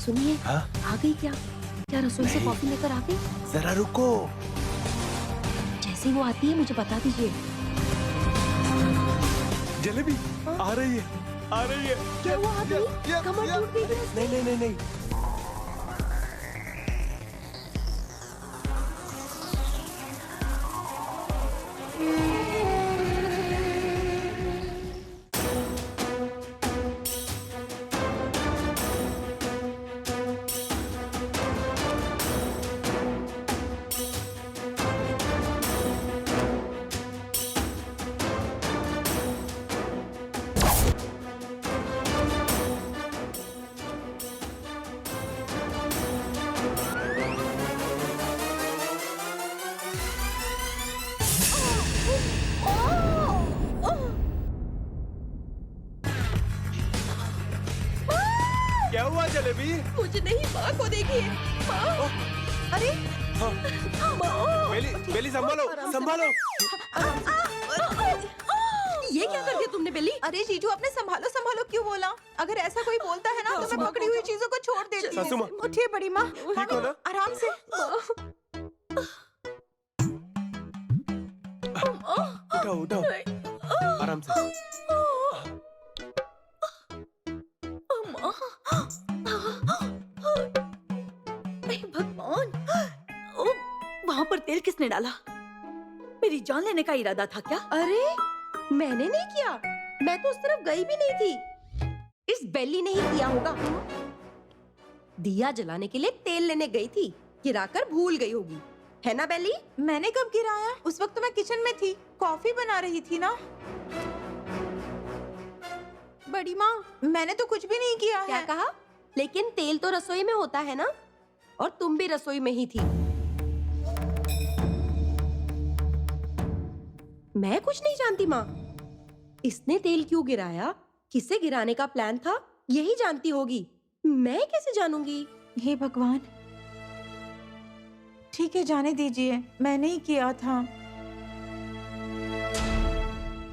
सुनिए। हाँ? आ गई क्या? क्या रसोई से कॉफी लेकर आ गई? जरा रुको। जैसे ही वो आती है मुझे बता दीजिए। जलेबी हाँ? आ रही है, आ रही है। क्या वो आ गई? कमर टूट गई क्या? नहीं नहीं नहीं नहीं। क्या हुआ जलेबी? मुझे नहीं, माँ को देखिए। माँ! अरे हाँ। माँ! बेली बेली संभालो संभालो। ये क्या कर दिया तुमने बेली? अरे जीजू, आपने संभालो संभालो क्यों बोला? अगर ऐसा कोई बोलता है ना तो मैं पकड़ी हुई चीजों को छोड़ देती सासू माँ। हूँ। उठिए बड़ी माँ। ठीक हो ना? आराम से। उठाओ उठाओ, आराम से। भगवान, वहाँ पर तेल किसने डाला? मेरी जान लेने का इरादा था क्या? अरे मैंने नहीं किया, मैं तो उस तरफ गई भी नहीं थी। इस बेली ने ही किया होगा। दिया जलाने के लिए तेल लेने गई थी, गिराकर भूल गई होगी, है ना बेली? मैंने कब गिराया? उस वक्त तो मैं किचन में थी, कॉफी बना रही थी ना। बड़ी माँ, मैंने तो कुछ भी नहीं किया क्या है। कहा? लेकिन तेल तो रसोई में होता है ना, और तुम भी रसोई में ही थी। मैं कुछ नहीं जानती माँ। इसने तेल क्यों गिराया, किसे गिराने का प्लान था, यही जानती होगी। मैं कैसे जानूंगी? हे भगवान। ठीक है, जाने दीजिए, मैंने ही किया था।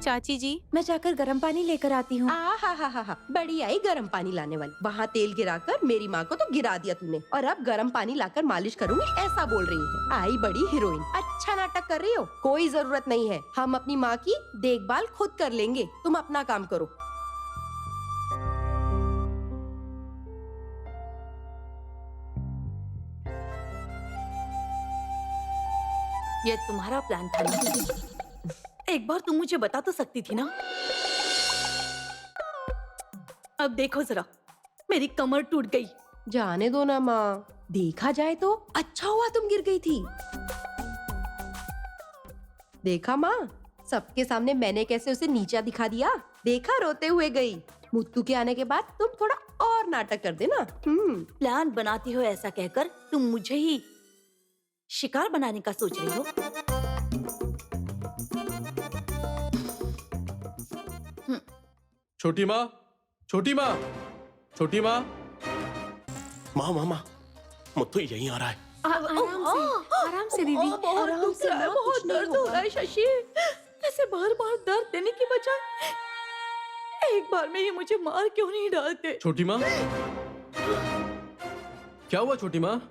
चाची जी, मैं जाकर गर्म पानी लेकर आती हूँ। हा, बड़ी आई गर्म पानी लाने वाली। वहाँ तेल गिराकर मेरी माँ को तो गिरा दिया तूने, और अब गर्म पानी लाकर मालिश करूंगी ऐसा बोल रही है। आई बड़ी हीरोइन। अच्छा नाटक कर रही हो। कोई जरूरत नहीं है, हम अपनी माँ की देखभाल खुद कर लेंगे, तुम अपना काम करो। ये तुम्हारा प्लान था ना? एक बार तुम मुझे बता तो सकती थी ना। अब देखो जरा, मेरी कमर टूट गई। जाने दो ना माँ, देखा जाए तो अच्छा हुआ तुम गिर गई थी। देखा माँ, सबके सामने मैंने कैसे उसे नीचा दिखा दिया। देखा, रोते हुए गई। मुत्तू के आने के बाद तुम थोड़ा और नाटक कर देना। प्लान बनाती हो ऐसा कहकर तुम मुझे ही शिकार बनाने का सोच रही हो। छोटी माँ, छोटी माँ, छोटी माँ। माँ माँ माँ, मुत्तू यहीं आ रहा है। आराम से दीदी। बहुत आराम दुख से रहा है, ना, बहुत कुछ नहीं दर्द हो होगा। रहा है शशि। ऐसे बार बार दर्द देने की बजाय एक बार में ही मुझे मार क्यों नहीं डालते? छोटी माँ, क्या हुआ छोटी माँ?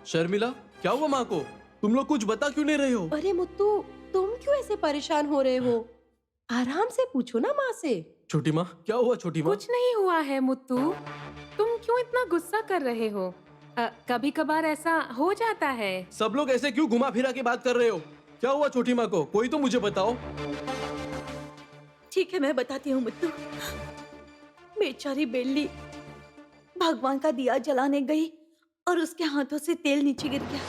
शर्मिला, क्या हुआ माँ को? तुम लोग कुछ बता क्यों नहीं रहे हो? अरे मुत्तू, तुम क्यों ऐसे परेशान हो रहे हो? आराम से पूछो ना माँ से। छोटी माँ, क्या हुआ छोटी माँ? कुछ नहीं हुआ है मुत्तू, तुम क्यों इतना गुस्सा कर रहे हो? कभी कभार ऐसा हो जाता है। सब लोग ऐसे क्यों घुमा फिरा के बात कर रहे हो? क्या हुआ छोटी माँ को? कोई तो मुझे बताओ। ठीक है, मैं बताती हूँ मुत्तू। बेचारी बेली भगवान का दिया जलाने गई और उसके हाथों से तेल नीचे गिर गया।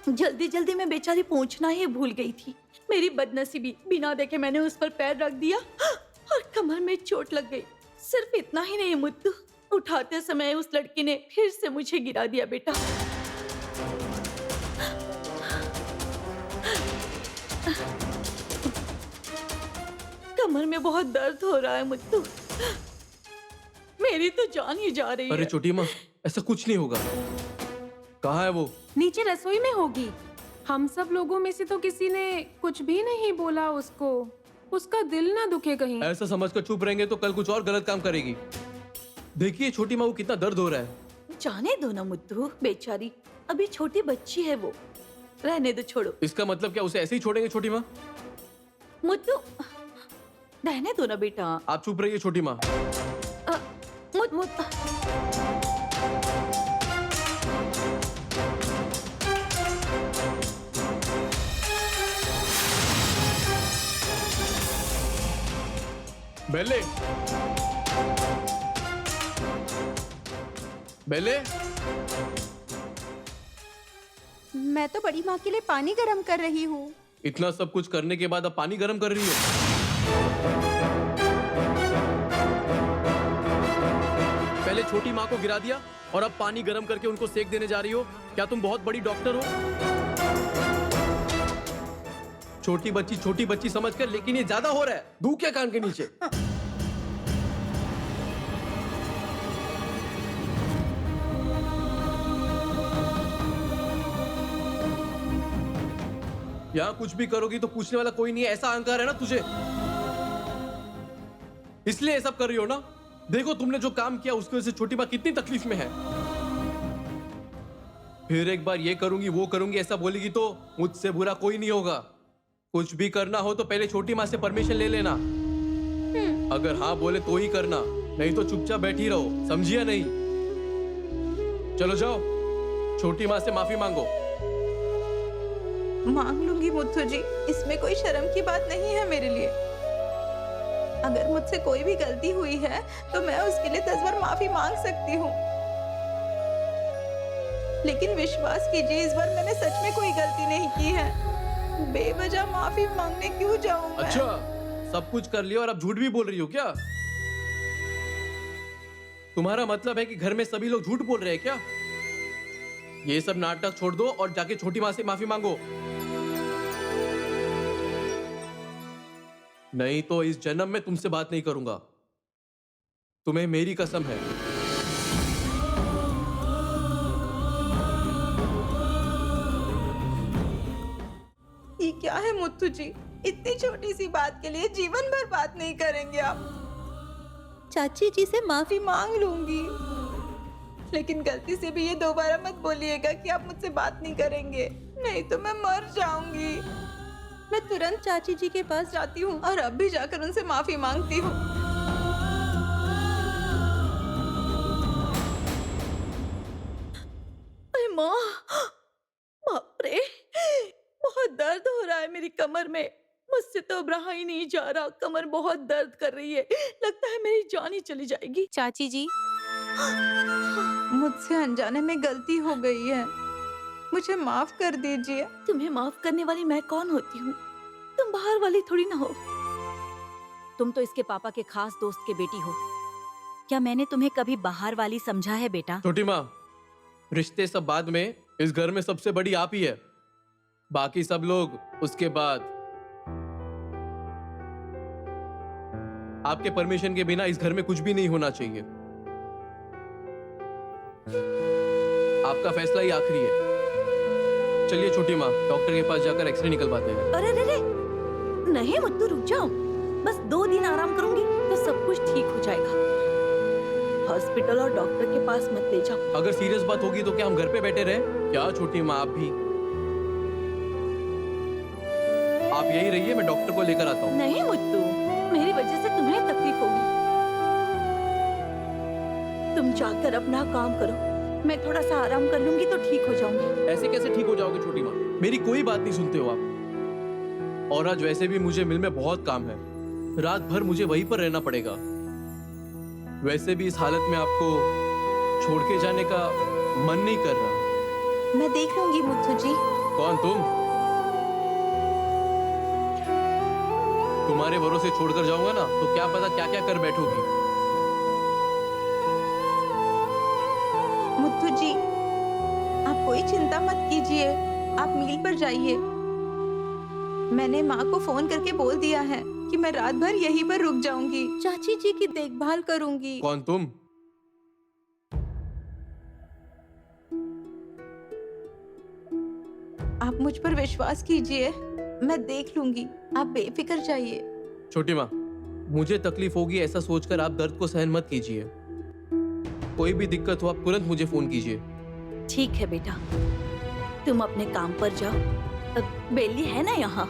जल्दी जल्दी में बेचारी पहुंचना ही भूल गई थी। मेरी बदनसीबी, बिना देखे मैंने उस पर पैर रख दिया और कमर में चोट लग गई। सिर्फ इतना ही नहीं मुत्तू, उठाते समय उस लड़की ने फिर से मुझे गिरा दिया बेटा। कमर में बहुत दर्द हो रहा है मुत्तू, मेरी तो जान ही जा रही अरे है। छोटी माँ, ऐसा कुछ नहीं होगा। कहाँ है वो? नीचे रसोई में होगी। हम सब लोगों में से तो किसी ने कुछ भी नहीं बोला उसको। उसका दिल ना दुखे कहीं। ऐसा समझकर चुप रहेंगे तो कल कुछ और गलत काम करेगी। देखिए छोटी माँ को कितना दर्द हो रहा है। जाने दो ना मुद्दू, बेचारी अभी छोटी बच्ची है वो, रहने दो, छोड़ो। इसका मतलब क्या उसे ऐसे ही छोड़ेंगे छोटी माँ? मुद्दू रहने दो ना बेटा। आप चुप रहिए छोटी माँ। बेले, बेले, मैं तो बड़ी माँ के लिए पानी गर्म कर रही हूँ। इतना सब कुछ करने के बाद अब पानी गर्म कर रही हो? पहले छोटी माँ को गिरा दिया और अब पानी गर्म करके उनको सेक देने जा रही हो। क्या तुम बहुत बड़ी डॉक्टर हो? छोटी बच्ची समझकर, लेकिन ये ज्यादा हो रहा है। धू क्या कान के नीचे? यहाँ कुछ भी करोगी तो पूछने वाला कोई नहीं है, ऐसा अहंकार है ना तुझे, इसलिए ये सब कर रही हो ना। देखो तुमने जो काम किया उसकी वजह से छोटी माँ कितनी तकलीफ में है। फिर एक बार ये करूंगी वो करूंगी ऐसा बोलेगी तो मुझसे बुरा कोई नहीं होगा। कुछ भी करना हो तो पहले छोटी माँ से परमिशन ले लेना। अगर हाँ बोले तो ही करना, नहीं तो चुपचाप बैठी रहो, समझिया नहीं? चलो जाओ, छोटी माँ से माफी मांगो। मांग लूंगी मुथु जी, इसमें कोई शर्म की बात नहीं है मेरे लिए। अगर मुझसे कोई भी गलती हुई है तो मैं उसके लिए 10 बार माफी मांग सकती हूँ, लेकिन विश्वास कीजिए इस बार मैंने सच में कोई गलती नहीं की है। बेवजह माफी मांगने क्यों जाऊं मैं? अच्छा, सब कुछ कर लिया और अब झूठ भी बोल रही हो क्या? तुम्हारा मतलब है कि घर में सभी लोग झूठ बोल रहे हैं क्या? ये सब नाटक छोड़ दो और जाके छोटी माँ से माफी मांगो, नहीं तो इस जन्म में तुमसे बात नहीं करूंगा। तुम्हें मेरी कसम है। ये क्या है मुथु जी, इतनी छोटी सी बात के लिए जीवन भर बात नहीं करेंगे आप? चाची जी से माफी मांग लूंगी, लेकिन गलती से भी ये दोबारा मत बोलिएगा कि आप मुझसे बात नहीं करेंगे, नहीं तो मैं मर जाऊंगी। मैं तुरंत चाची जी के पास जाती हूँ और अब भी जाकर उनसे माफी मांगती हूँ। अरे माँ, बाप रे, बहुत दर्द हो रहा है मेरी कमर में। मुझसे तो अब रहा ही नहीं जा रहा, कमर बहुत दर्द कर रही है, लगता है मेरी जान ही चली जाएगी। चाची जी, मुझसे अनजाने में गलती हो गई है, मुझे माफ कर दीजिए। तुम्हें माफ करने वाली मैं कौन होती हूँ? तुम बाहर वाली थोड़ी ना हो। तुम तो इसके पापा के खास दोस्त के बेटी हो। क्या मैंने तुम्हें कभी बाहर वाली समझा है बेटा? छोटी माँ, रिश्ते सब बाद में, इस घर में सबसे बड़ी आप ही है, बाकी सब लोग उसके बाद। आपके परमिशन के बिना इस घर में कुछ भी नहीं होना चाहिए। आपका फैसला ही आखिरी है। चलिए छोटी माँ, डॉक्टर के पास जाकर एक्सरे निकलवाते हैं। अरे रे रे, नहीं मुद्दू, रुक जाओ, बस 2 दिन आराम करूंगी तो सब कुछ ठीक हो जाएगा। हॉस्पिटल और डॉक्टर के पास मत ले जाओ। अगर सीरियस बात होगी तो क्या हम घर पे बैठे रहे? क्या छोटी माँ, आप भी, आप यही रहिए, मैं डॉक्टर को लेकर आता हूँ। नहीं मुद्दू, मेरी वजह से तुम्हें तकलीफ होगी। तुम जाकर अपना काम करो, मैं थोड़ा सा आराम कर लूंगी तो ठीक हो जाऊंगी। ऐसे कैसे ठीक हो जाओगे छोटी माँ? मेरी कोई बात नहीं सुनते हो आप। और आज वैसे भी मुझे मिल में बहुत काम है, रात भर मुझे वहीं पर रहना पड़ेगा। वैसे भी इस हालत में आपको छोड़ के जाने का मन नहीं कर रहा। मैं देख लूंगी मुथु जी। कौन तुम? तुम्हारे भरोसे छोड़कर जाऊंगा ना तो क्या पता क्या क्या कर बैठोगी। मुथु जी, आप कोई चिंता मत कीजिए, आप मील पर जाइए। मैंने माँ को फोन करके बोल दिया है कि मैं रात भर यहीं पर रुक जाऊंगी, चाची जी की देखभाल करूंगी। कौन तुम? आप मुझ पर विश्वास कीजिए, मैं देख लूंगी, आप बेफिक्र जाइए। छोटी माँ, मुझे तकलीफ होगी ऐसा सोचकर आप दर्द को सहन मत कीजिए। कोई भी दिक्कत हो आप तुरंत मुझे फोन कीजिए। ठीक है बेटा, तुम अपने काम पर जाओ। बेली है ना यहाँ,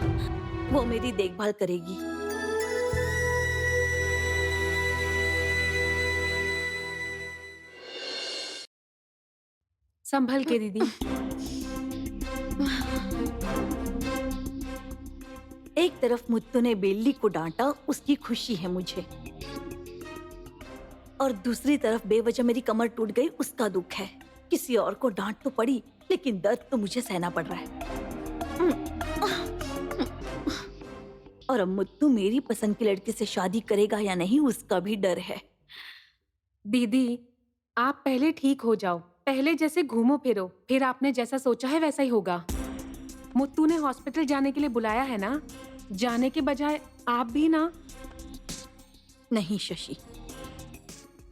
वो मेरी देखभाल करेगी। संभल के दीदी। एक तरफ मुत्तू ने बेली को डांटा, उसकी खुशी है मुझे, और दूसरी तरफ बेवजह मेरी कमर टूट गई, उसका दुख है। किसी और को डांट तो पड़ी, लेकिन दर्द तो मुझे सहना पड़ रहा है। और अब मुत्तू मेरी पसंद की लड़के से शादी करेगा या नहीं, उसका भी डर है। दीदी, आप पहले ठीक हो जाओ, पहले जैसे घूमो फिरो, फिर आपने जैसा सोचा है वैसा ही होगा। मुत्तू ने हॉस्पिटल जाने के लिए बुलाया है ना, जाने के बजाय आप भी ना। नहीं शशि,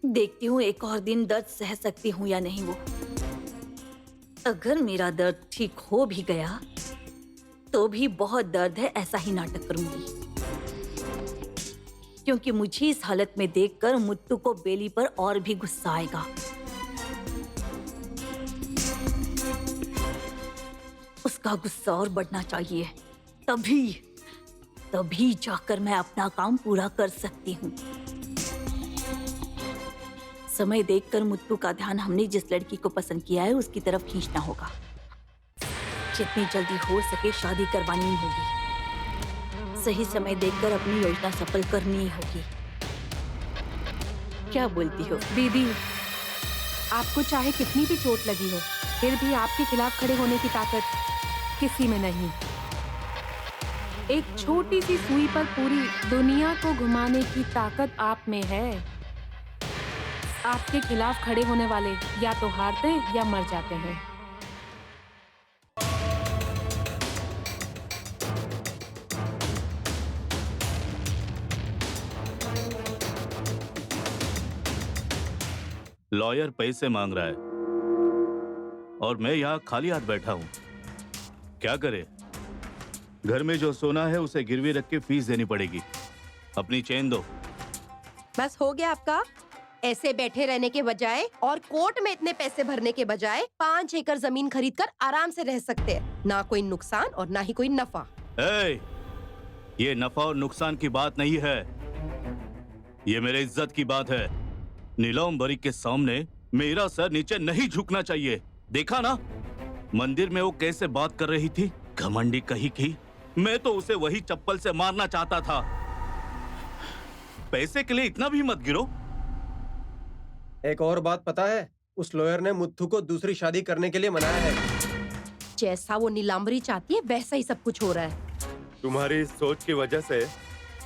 देखती हूँ एक और दिन दर्द सह सकती हूँ या नहीं। वो अगर मेरा दर्द ठीक हो भी गया तो भी बहुत दर्द है, ऐसा ही नाटक करूंगी, क्योंकि मुझे इस हालत में देखकर मुत्तू को बेली पर और भी गुस्सा आएगा। उसका गुस्सा और बढ़ना चाहिए, तभी जाकर मैं अपना काम पूरा कर सकती हूँ। समय देखकर मुत्तू का ध्यान हमने जिस लड़की को पसंद किया है उसकी तरफ खींचना होगा। जितनी जल्दी हो सके शादी करवानी होगी। सही समय देखकर अपनी योजना सफल करनी होगी। क्या बोलती हो दीदी, आपको चाहे कितनी भी चोट लगी हो, फिर भी आपके खिलाफ खड़े होने की ताकत किसी में नहीं। एक छोटी सी सुई पर पूरी दुनिया को घुमाने की ताकत आप में है। आपके खिलाफ खड़े होने वाले या तो हारते हैं या मर जाते हैं। लॉयर पैसे मांग रहा है और मैं यहाँ खाली हाथ बैठा हूँ। क्या करे? घर में जो सोना है उसे गिरवी रख के फीस देनी पड़ेगी। अपनी चेन दो। बस हो गया आपका? ऐसे बैठे रहने के बजाय और कोर्ट में इतने पैसे भरने के बजाय 5 एकड़ जमीन खरीदकर आराम से रह सकते हैं। ना कोई नुकसान और ना ही कोई नफा। ये नफा और नुकसान की बात नहीं है, ये मेरे इज्जत की बात है। नीलम बरी के सामने मेरा सर नीचे नहीं झुकना चाहिए। देखा ना मंदिर में वो कैसे बात कर रही थी, घमंडी कही की। मैं तो उसे वही चप्पल से मारना चाहता था। पैसे के लिए इतना भी मत गिरो। एक और बात पता है, उस लॉयर ने मुत्थू को दूसरी शादी करने के लिए मनाया है। जैसा वो नीलांबरी चाहती है वैसा ही सब कुछ हो रहा है। तुम्हारी इस सोच की वजह से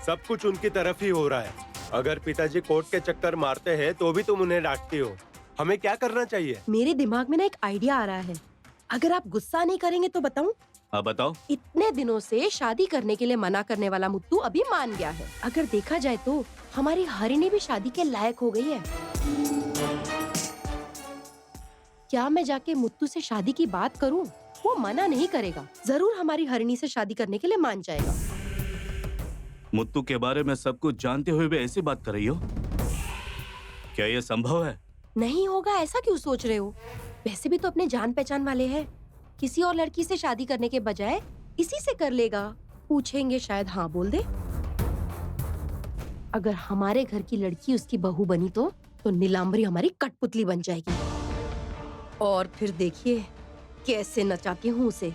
सब कुछ उनकी तरफ ही हो रहा है। अगर पिताजी कोर्ट के चक्कर मारते हैं तो भी तुम उन्हें डांटती हो। हमें क्या करना चाहिए? मेरे दिमाग में ना एक आइडिया आ रहा है। अगर आप गुस्सा नहीं करेंगे तो बताऊं? हाँ बताओ। इतने दिनों से शादी करने के लिए मना करने वाला मुत्तू अभी मान गया है। अगर देखा जाए तो हमारी हरिणी भी शादी के लायक हो गई है। क्या मैं जाके मुत्तू से शादी की बात करूं? वो मना नहीं करेगा, जरूर हमारी हरिणी से शादी करने के लिए मान जाएगा। मुत्तू के बारे में सब कुछ जानते हुए भी ऐसी बात कर रही हो? क्या ये संभव है? नहीं होगा ऐसा क्यों सोच रहे हो? वैसे भी तो अपने जान पहचान वाले हैं। किसी और लड़की से शादी करने के बजाय इसी से कर लेगा। पूछेंगे शायद हाँ बोल दे। अगर हमारे घर की लड़की उसकी बहू बनी तो नीलांबरी हमारी कठपुतली बन जाएगी। और फिर देखिए कैसे नचाती हूँ उसे।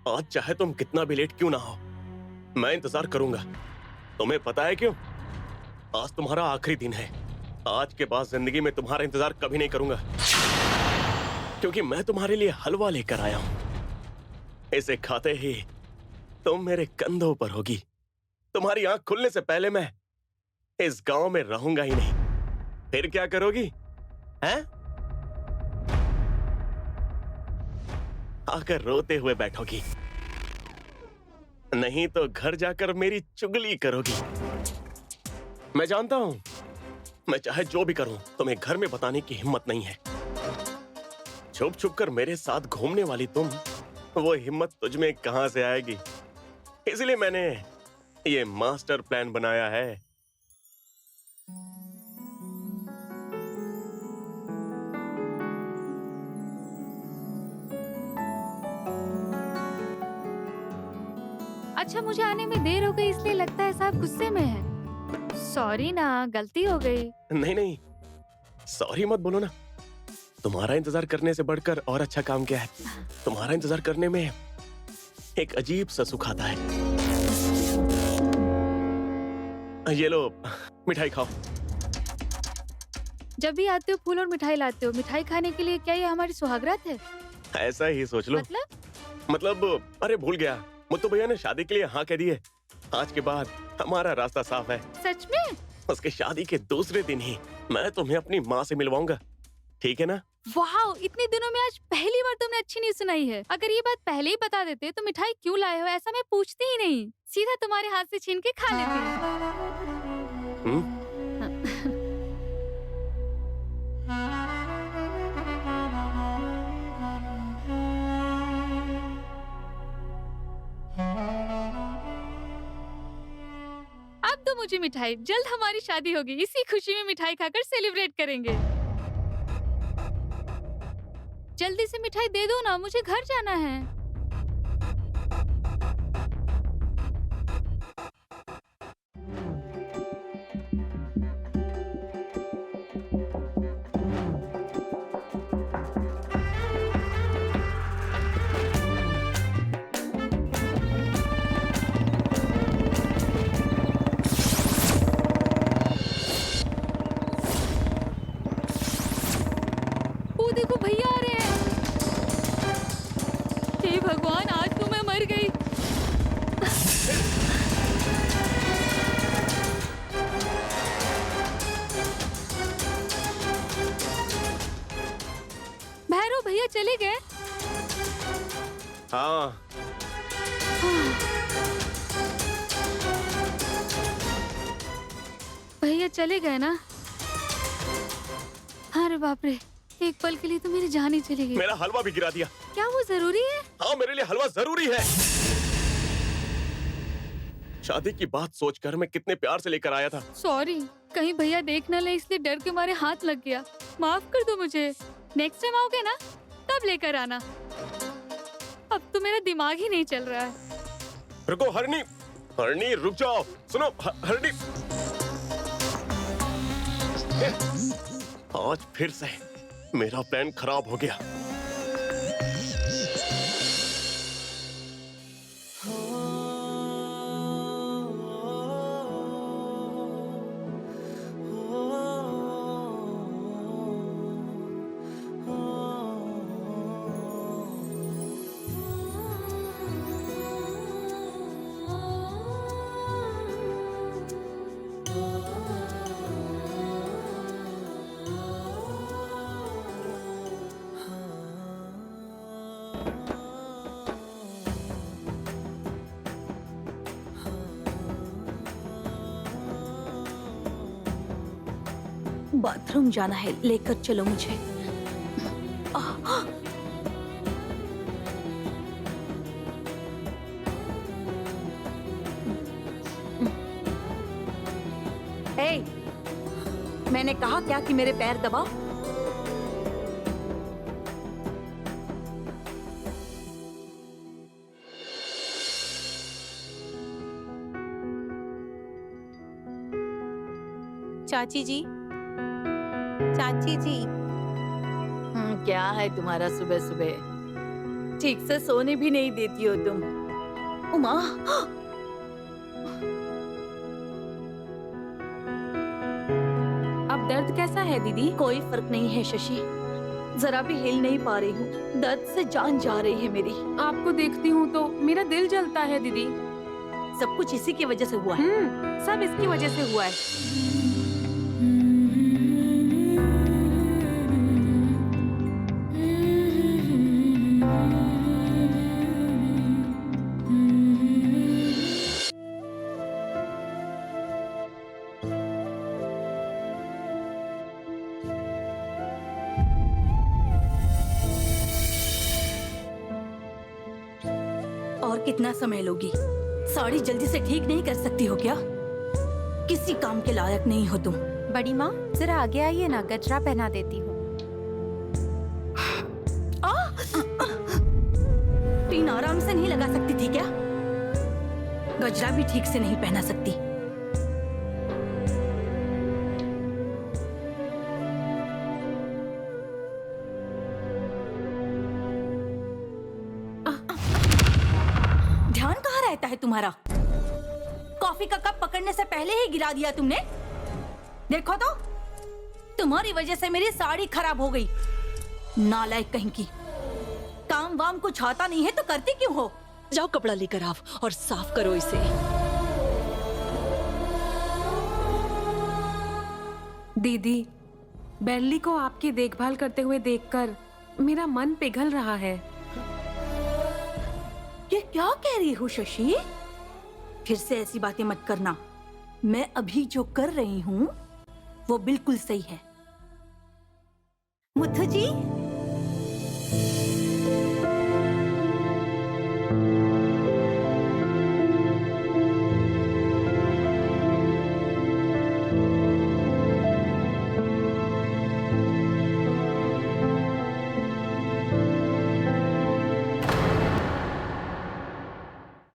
आज चाहे तुम कितना भी लेट क्यों ना हो, मैं इंतजार करूंगा। तुम्हें पता है क्यों? आज तुम्हारा आखिरी दिन है। आज के बाद जिंदगी में तुम्हारा इंतजार कभी नहीं करूंगा, क्योंकि मैं तुम्हारे लिए हलवा लेकर आया हूं। इसे खाते ही तुम मेरे कंधों पर होगी। तुम्हारी आंख खुलने से पहले मैं इस गांव में रहूंगा ही नहीं। फिर क्या करोगी? हैं? आकर रोते हुए बैठोगी। नहीं तो घर जाकर मेरी चुगली करोगी। मैं जानता हूं, मैं चाहे जो भी करूं तुम्हें घर में बताने की हिम्मत नहीं है। छुप छुप कर मेरे साथ घूमने वाली तुम, वो हिम्मत तुझ में कहां से आएगी? इसलिए मैंने ये मास्टर प्लान बनाया है। अच्छा, मुझे आने में देर हो गई इसलिए लगता है साहब गुस्से में है। सॉरी ना, गलती हो गई। नहीं नहीं, सॉरी मत बोलो ना। तुम्हारा इंतजार करने से बढ़कर और अच्छा काम क्या है? तुम्हारा इंतजार करने में एक अजीब सा सुख आता है। ये लो, मिठाई खाओ। जब भी आते हो फूल और मिठाई लाते हो। मिठाई खाने के लिए क्या ये हमारी सुहागरात है? ऐसा ही सोच लो। मतलब अरे भूल गया, मुत्तू भैया ने शादी के लिए हाँ कह दी है। आज के बाद हमारा रास्ता साफ है। सच में? उसके शादी के दूसरे दिन ही मैं तुम्हें अपनी माँ से मिलवाऊंगा, ठीक है ना? वाह, इतने दिनों में आज पहली बार तुमने अच्छी न्यूज़ सुनाई है। अगर ये बात पहले ही बता देते तो मिठाई क्यों लाए हो ऐसा मैं पूछती ही नहीं, सीधा तुम्हारे हाथ से छीन के खा लेती। अब तो मुझे मिठाई, जल्द हमारी शादी होगी, इसी खुशी में मिठाई खाकर सेलिब्रेट करेंगे। जल्दी से मिठाई दे दो ना, मुझे घर जाना है। वो देखो भैया आ रहे हैं। हे भगवान, आज तो मैं मर गई। भैरव भैया चले गए? हाँ। भैया चले गए ना? अरे बाप रे, एक पल के लिए तो मेरी जान ही चली गई। मेरा हलवा भी गिरा दिया। क्या वो जरूरी है? हाँ, मेरे लिए हलवा जरूरी है। शादी की बात सोचकर मैं कितने प्यार से लेकर आया था। सॉरी, कहीं भैया देख न ले इसलिए डर के मारे हाथ लग गया। माफ कर दो मुझे। नेक्स्ट टाइम आओगे ना तब लेकर आना। अब तो मेरा दिमाग ही नहीं चल रहा है। रुको हरनी, हरनी रुक जाओ। सुनो हरनी, आज फिर से मेरा प्लान खराब हो गया। बाथरूम जाना है, लेकर चलो मुझे। ए, मैंने कहा क्या कि मेरे पैर दबाओ। चाची जी, चाची जी। क्या है तुम्हारा सुबह सुबह? ठीक से सोने भी नहीं देती हो तुम। उमा, अब दर्द कैसा है दीदी? कोई फर्क नहीं है शशि, जरा भी हिल नहीं पा रही हूँ। दर्द से जान जा रही है मेरी। आपको देखती हूँ तो मेरा दिल जलता है दीदी। सब कुछ इसी की वजह से हुआ है। सब इसकी वजह से हुआ है। कितना समय लोगी? साड़ी जल्दी से ठीक नहीं कर सकती हो क्या? किसी काम के लायक नहीं हो तुम। बड़ी माँ जरा आगे आइए ना, गजरा पहना देती हूँ। पिन आराम से नहीं लगा सकती थी क्या? गजरा भी ठीक से नहीं पहना सकती। ध्यान कहाँ रहता है तुम्हारा? कॉफी का कप पकड़ने से पहले ही गिरा दिया तुमने। देखो तो, तुम्हारी वजह से मेरी साड़ी खराब हो गई। नालायक कहीं की। काम वाम कुछ आता नहीं है तो करती क्यों हो? जाओ कपड़ा लेकर आओ और साफ करो इसे। दीदी, बेल्ली को आपकी देखभाल करते हुए देखकर मेरा मन पिघल रहा है। ये क्या कह रही हो शशि? फिर से ऐसी बातें मत करना। मैं अभी जो कर रही हूँ वो बिल्कुल सही है। मुथु जी,